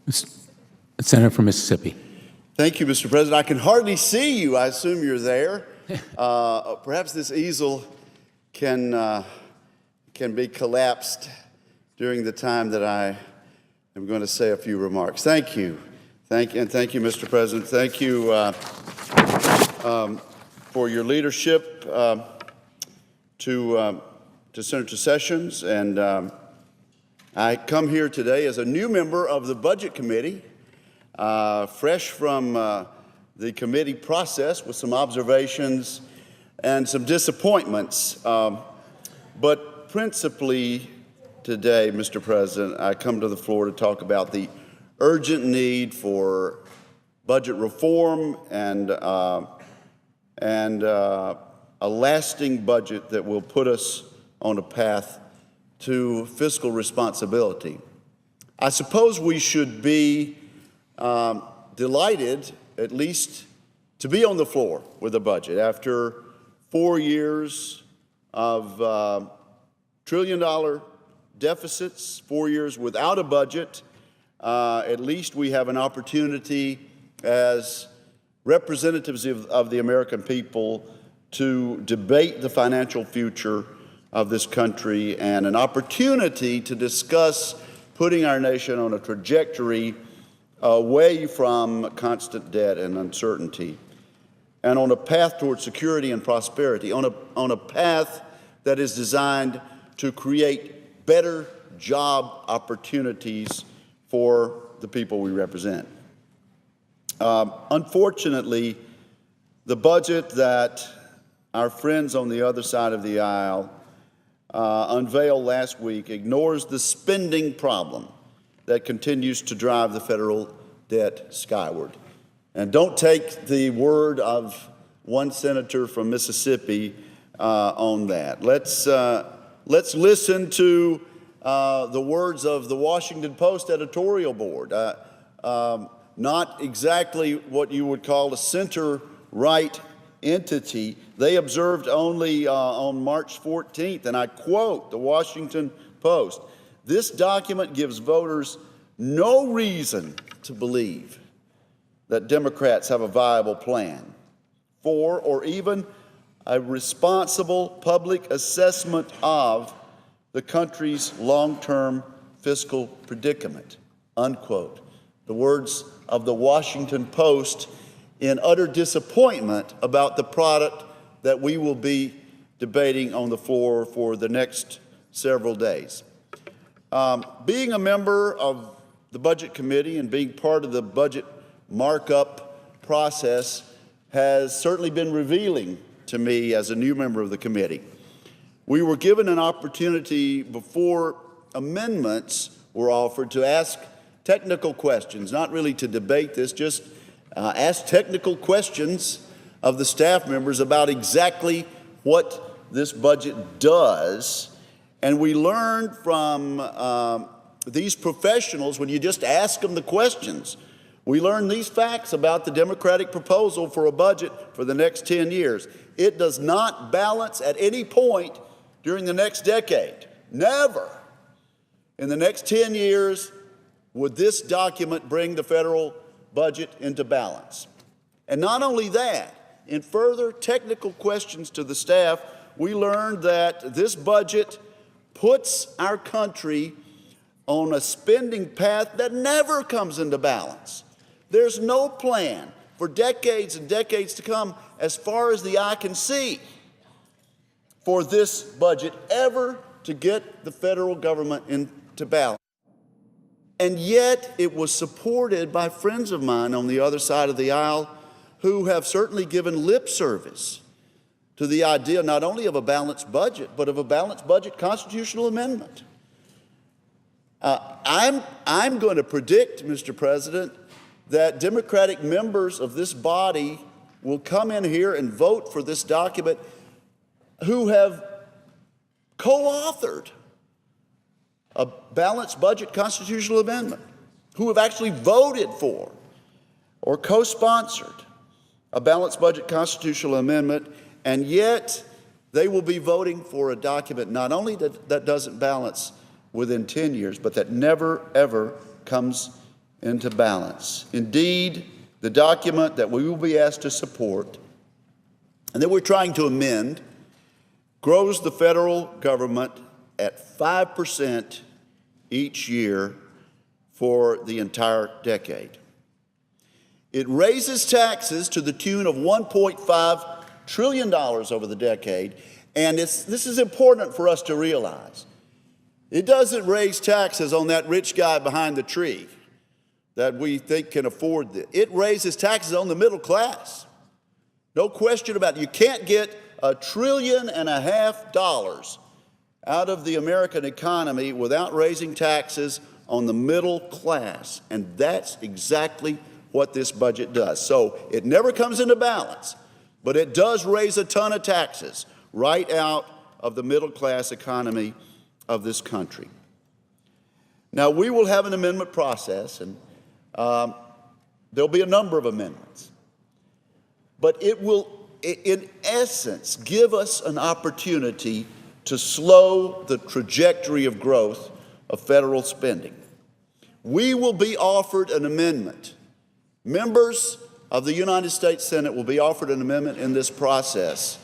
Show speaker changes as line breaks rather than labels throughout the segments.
Senator from Mississippi.
Thank you, Mr. President. I can hardly see you. I assume you're there. Perhaps this easel can be collapsed during the time that I am going to say a few remarks. Thank you. Thank you, Mr. President. Thank you for your leadership to Senator Sessions. And I come here today as a new member of the Budget Committee, fresh from the committee process with some observations and some disappointments. But principally today, Mr. President, I come to the floor to talk about the urgent need for budget reform and a lasting budget that will put us on a path to fiscal responsibility. I suppose we should be delighted, at least, to be on the floor with a budget. After 4 years of trillion-dollar deficits, 4 years without a budget, at least we have an opportunity as representatives of the American people to debate the financial future of this country and an opportunity to discuss putting our nation on a trajectory away from constant debt and uncertainty and on a path toward security and prosperity, on a path that is designed to create better job opportunities for the people we represent. Unfortunately, the budget that our friends on the other side of the aisle unveiled last week ignores the spending problem that continues to drive the federal debt skyward. And don't take the word of one senator from Mississippi on that. Let's listen to the words of the Washington Post editorial board. Not exactly what you would call a center-right entity. They observed only on March 14th, and I quote the Washington Post, "This document gives voters no reason to believe that Democrats have a viable plan for or even a responsible public assessment of the country's long-term fiscal predicament," unquote. The words of the Washington Post in utter disappointment about the product that we will be debating on the floor for the next several days. Being a member of the Budget Committee and being part of the budget markup process has certainly been revealing to me as a new member of the committee. We were given an opportunity before amendments were offered to ask technical questions, not really to debate this, just ask technical questions of the staff members about exactly what this budget does. And we learned from these professionals, when you just ask them the questions, we learned these facts about the Democratic proposal for a budget for the next 10 years. It does not balance at any point during the next decade. Never in the next 10 years would this document bring the federal budget into balance. And not only that, in further technical questions to the staff, we learned that this budget puts our country on a spending path that never comes into balance. There's no plan for decades and decades to come, as far as the eye can see, for this budget ever to get the federal government into balance. And yet it was supported by friends of mine on the other side of the aisle who have certainly given lip service to the idea not only of a balanced budget, but of a balanced budget constitutional amendment. I'm going to predict, Mr. President, that Democratic members of this body will come in here and vote for this document who have co-authored a balanced budget constitutional amendment, who have actually voted for or co-sponsored a balanced budget constitutional amendment, and yet they will be voting for a document not only that doesn't balance within 10 years, but that never, ever comes into balance. Indeed, the document that we will be asked to support and that we're trying to amend grows the federal government at 5% each year for the entire decade. It raises taxes to the tune of $1.5 trillion over the decade, and this is important for us to realize. It doesn't raise taxes on that rich guy behind the tree that we think can afford this. It raises taxes on the middle class. No question about it. You can't get $1.5 trillion out of the American economy without raising taxes on the middle class. And that's exactly what this budget does. So it never comes into balance, but it does raise a ton of taxes right out of the middle class economy of this country. Now, we will have an amendment process, and there'll be a number of amendments. But it will, in essence, give us an opportunity to slow the trajectory of growth of federal spending. We will be offered an amendment. Members of the United States Senate will be offered an amendment in this process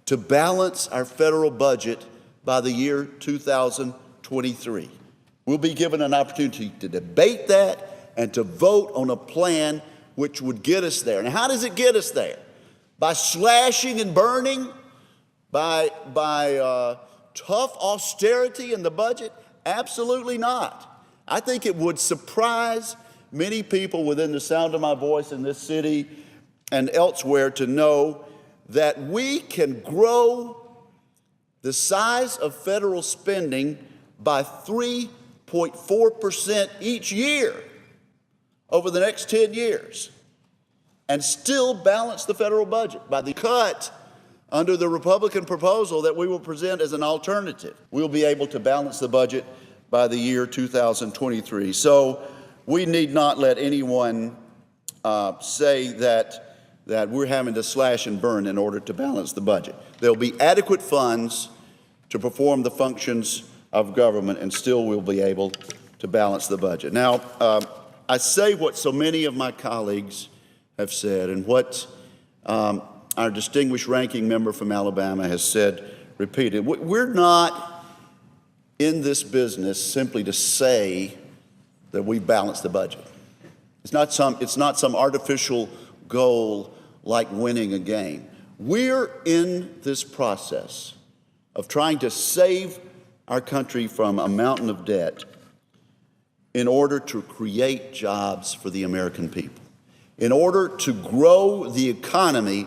to balance our federal budget by the year 2023. We'll be given an opportunity to debate that and to vote on a plan which would get us there. And how does it get us there? By slashing and burning? By tough austerity in the budget? Absolutely not. I think it would surprise many people within the sound of my voice in this city and elsewhere to know that we can grow the size of federal spending by 3.4% each year over the next 10 years and still balance the federal budget by the cut under the Republican proposal that we will present as an alternative. We'll be able to balance the budget by the year 2023. So we need not let anyone say that we're having to slash and burn in order to balance the budget. There'll be adequate funds to perform the functions of government, and still we'll be able to balance the budget. Now, I say what so many of my colleagues have said and what our distinguished ranking member from Alabama has said repeated. We're not in this business simply to say that we balance the budget. It's not some artificial goal like winning a game. We're in this process of trying to save our country from a mountain of debt in order to create jobs for the American people, in order to grow the economy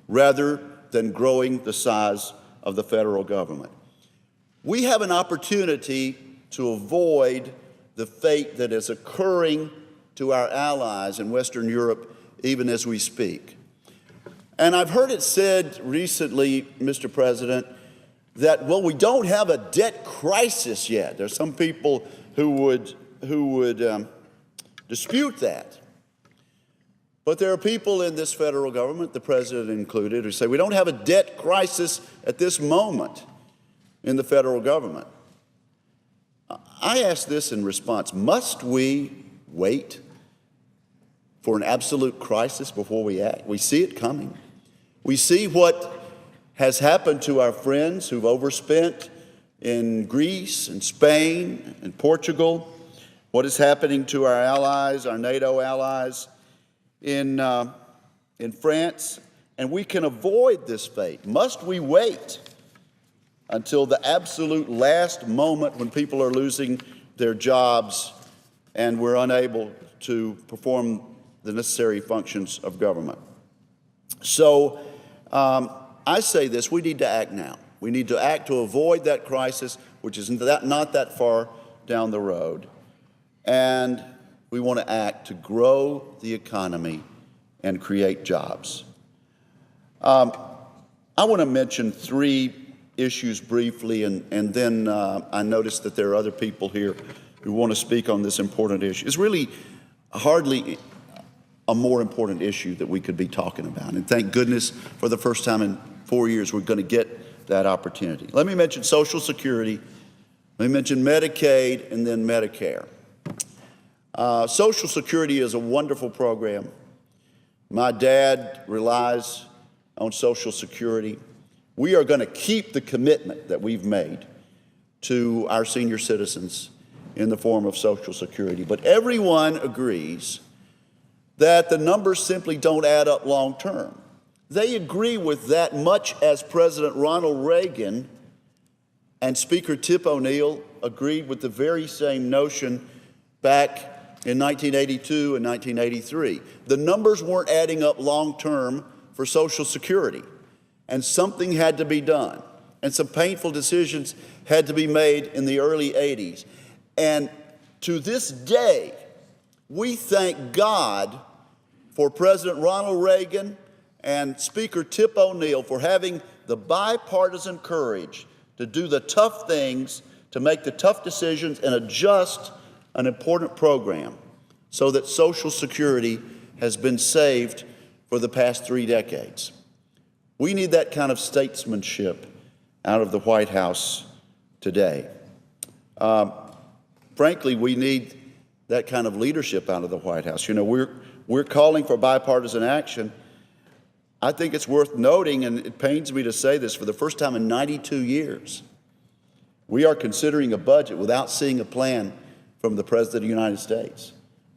rather than growing the size of the federal government. We have an opportunity to avoid the fate that is occurring to our allies in Western Europe even as we speak. And I've heard it said recently, Mr. President, that, well, we don't have a debt crisis yet. There's some people who would dispute that. But there are people in this federal government, the president included, who say we don't have a debt crisis at this moment in the federal government. I ask this in response: must we wait for an absolute crisis before we act? We see it coming. We see what has happened to our friends who've overspent in Greece and Spain and Portugal, what is happening to our allies, our NATO allies in France, and we can avoid this fate. Must we wait until the absolute last moment when people are losing their jobs and we're unable to perform the necessary functions of government? So I say this: we need to act now. We need to act to avoid that crisis, which is not that far down the road. And we want to act to grow the economy and create jobs. I want to mention three issues briefly, and then I noticed that there are other people here who want to speak on this important issue. It's really hardly a more important issue that we could be talking about. And thank goodness for the first time in 4 years we're going to get that opportunity. Let me mention Social Security, let me mention Medicaid, and then Medicare. Social Security is a wonderful program. My dad relies on Social Security. We are going to keep the commitment that we've made to our senior citizens in the form of Social Security. But everyone agrees that the numbers simply don't add up long term. They agree with that much as President Ronald Reagan and Speaker Tip O'Neill agreed with the very same notion back in 1982 and 1983. The numbers weren't adding up long term for Social Security, and something had to be done, and some painful decisions had to be made in the early 80s. And to this day, we thank God for President Ronald Reagan and Speaker Tip O'Neill for having the bipartisan courage to do the tough things, to make the tough decisions and adjust an important program so that Social Security has been saved for the past 3 decades. We need that kind of statesmanship out of the White House today. Frankly, we need that kind of leadership out of the White House. You know, we're calling for bipartisan action. I think it's worth noting, and it pains me to say this, for the first time in 92 years, we are considering a budget without seeing a plan from the President of the United States.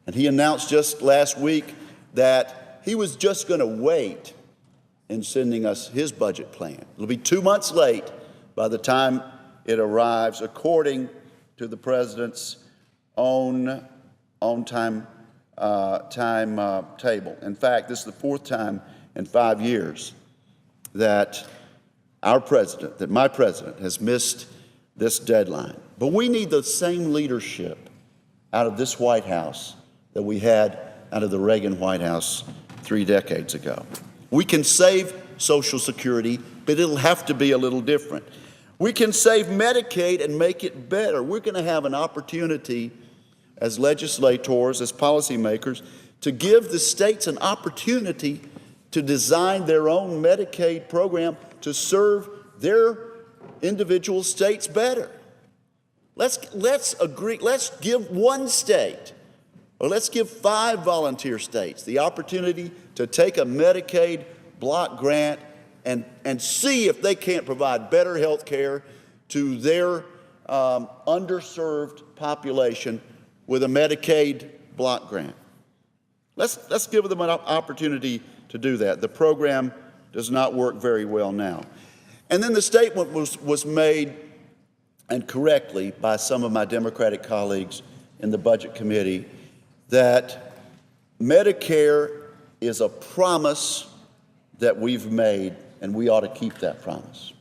And he announced just last week that he was just going to wait in sending us his budget plan. It'll be 2 months late by the time it arrives, according to the President's own timetable. In fact, this is the 4th time in 5 years that my president has missed this deadline. But we need the same leadership out of this White House that we had out of the Reagan White House 3 decades ago. We can save Social Security, but it'll have to be a little different. We can save Medicaid and make it better. We're going to have an opportunity as legislators, as policymakers, to give the states an opportunity to design their own Medicaid program to serve their individual states better. Let's agree, let's give one state, or let's give 5 volunteer states the opportunity to take a Medicaid block grant and see if they can't provide better health care to their underserved population with a Medicaid block grant. Let's give them an opportunity to do that. The program does not work very well now. And then the statement was made, and correctly, by some of my Democratic colleagues in the Budget Committee, that Medicare is a promise that we've made, and we ought to keep that promise.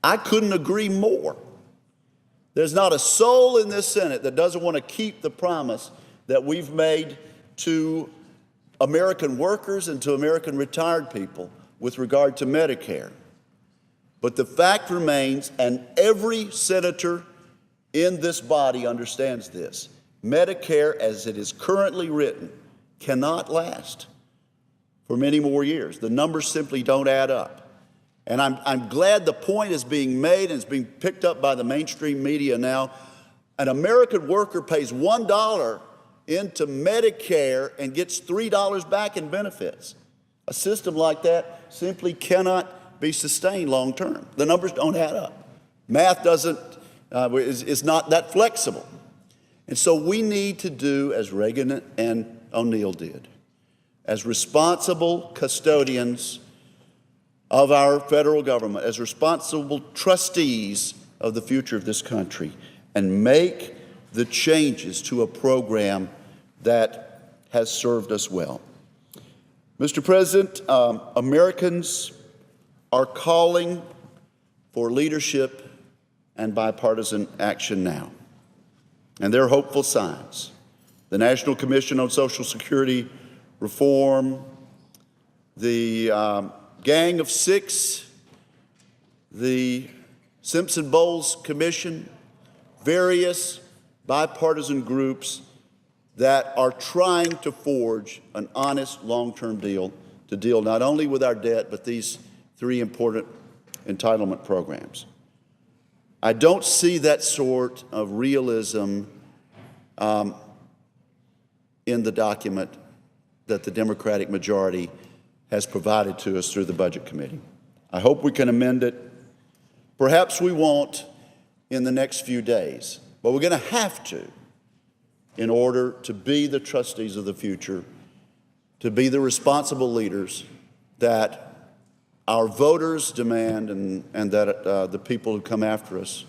I couldn't agree more. There's not a soul in this Senate that doesn't want to keep the promise that we've made to American workers and to American retired people with regard to Medicare. But the fact remains, and every senator in this body understands this, Medicare, as it is currently written, cannot last for many more years. The numbers simply don't add up. And I'm glad the point is being made and it's being picked up by the mainstream media now. An American worker pays $1 into Medicare and gets $3 back in benefits. A system like that simply cannot be sustained long term. The numbers don't add up. Math is not that flexible. And so we need to do as Reagan and O'Neill did, as responsible custodians of our federal government, as responsible trustees of the future of this country, and make the changes to a program that has served us well. Mr. President, Americans are calling for leadership and bipartisan action now. And there are hopeful signs. The National Commission on Social Security Reform, the Gang of Six, the Simpson-Bowles Commission, various bipartisan groups that are trying to forge an honest long-term deal to deal not only with our debt, but these 3 important entitlement programs. I don't see that sort of realism in the document that the Democratic majority has provided to us through the Budget Committee. I hope we can amend it. Perhaps we won't in the next few days, but we're going to have to in order to be the trustees of the future, to be the responsible leaders that our voters demand and that the people who come after us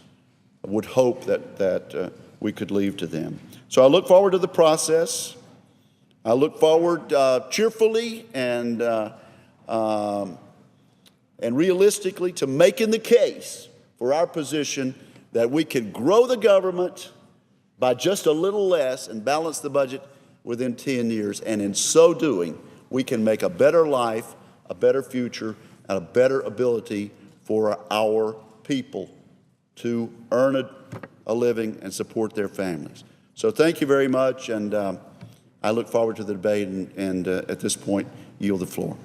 would hope that we could leave to them. So I look forward to the process. I look forward cheerfully and realistically to making the case for our position that we can grow the government by just a little less and balance the budget within 10 years. And in so doing, we can make a better life, a better future, and a better ability for our people to earn a living and support their families. So thank you very much, and I look forward to the debate and at this point, yield the floor.